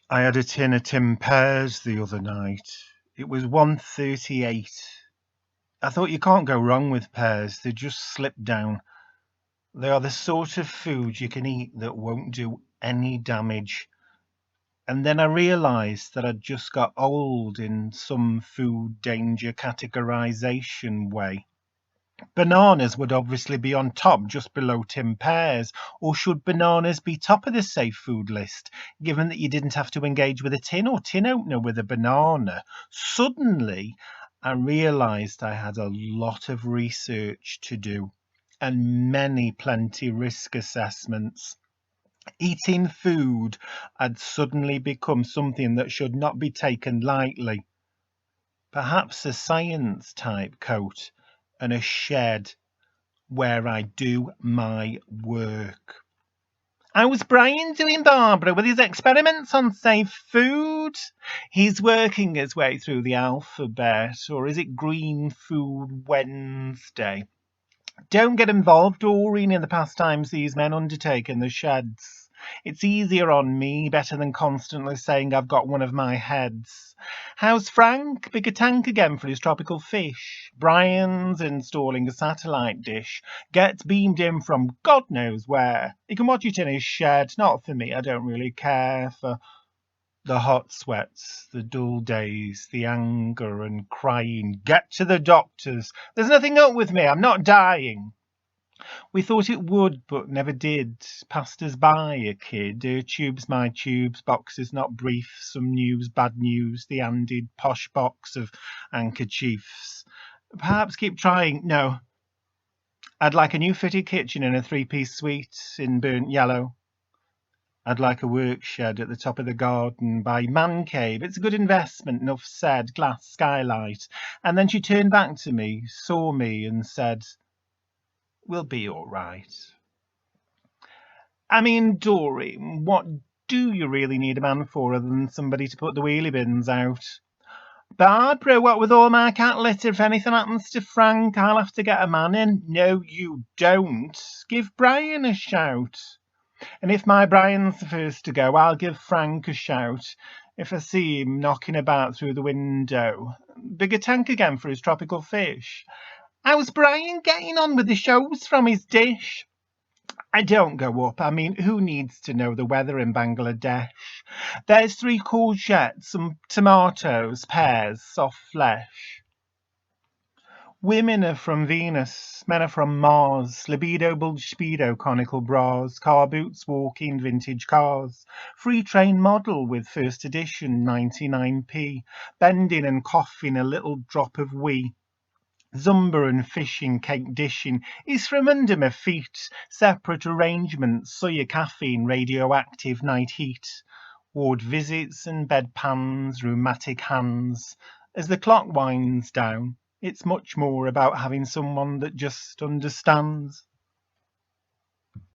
I had a tin of Pears the other night. It was 138. I thought you can't go wrong with pears. They just slip down. They are the sort of food you can eat that won't do any damage. And then I realised that I'd just got old in some food danger categorization way. Bananas would obviously be on top, just below tin pears. Or should bananas be top of the safe food list, given that you didn't have to engage with a tin or tin opener with a banana? Suddenly, I realised I had a lot of research to do and plenty risk assessments. Eating food had suddenly become something that should not be taken lightly. Perhaps a science type coat and a shed where I do my work. How's Brian doing, Barbara, with his experiments on safe food? He's working his way through the alphabet, or is it Green Food Wednesday? Don't get involved, Doreen, in the pastimes these men undertake in the sheds. It's easier on me, better than constantly saying I've got one of my heads. How's Frank? Bigger tank again for his tropical fish. Brian's installing a satellite dish. Gets beamed in from God knows where. He can watch it in his shed. Not for me, I don't really care for the hot sweats, the dull days, the anger and crying. Get to the doctors. There's nothing up with me. I'm not dying. We thought it would, but never did. Passed us by, a kid. Her tubes, my tubes, boxes not brief, some news, bad news, the handed posh box of handkerchiefs. Perhaps keep trying. No. I'd like a new fitted kitchen and a three-piece suite in burnt yellow. I'd like a work shed at the top of the garden by Man Cave. It's a good investment, enough said. Glass skylight. And then she turned back to me, saw me, and said, "We'll be all right." I mean, Doreen, what do you really need a man for other than somebody to put the wheelie bins out? Barbara, what with all my cat litter, if anything happens to Frank, I'll have to get a man in. No, you don't. Give Brian a shout. And if my Brian's the first to go, I'll give Frank a shout if I see him knocking about through the window. Bigger tank again for his tropical fish. How's Brian getting on with the shows from his dish? I don't go up. I mean, who needs to know the weather in Bangladesh? There's 3 courgettes, some tomatoes, pears, soft flesh. Women are from Venus, men are from Mars, libido, bulge, speedo, conical bras, car boots, walking, vintage cars, free train model with first edition 99p, bending and coughing a little drop of wee. Zumba and fishing, cake dishing is from under my feet. Separate arrangements, soya caffeine, radioactive night heat. Ward visits and bedpans, rheumatic hands. As the clock winds down, it's much more about having someone that just understands.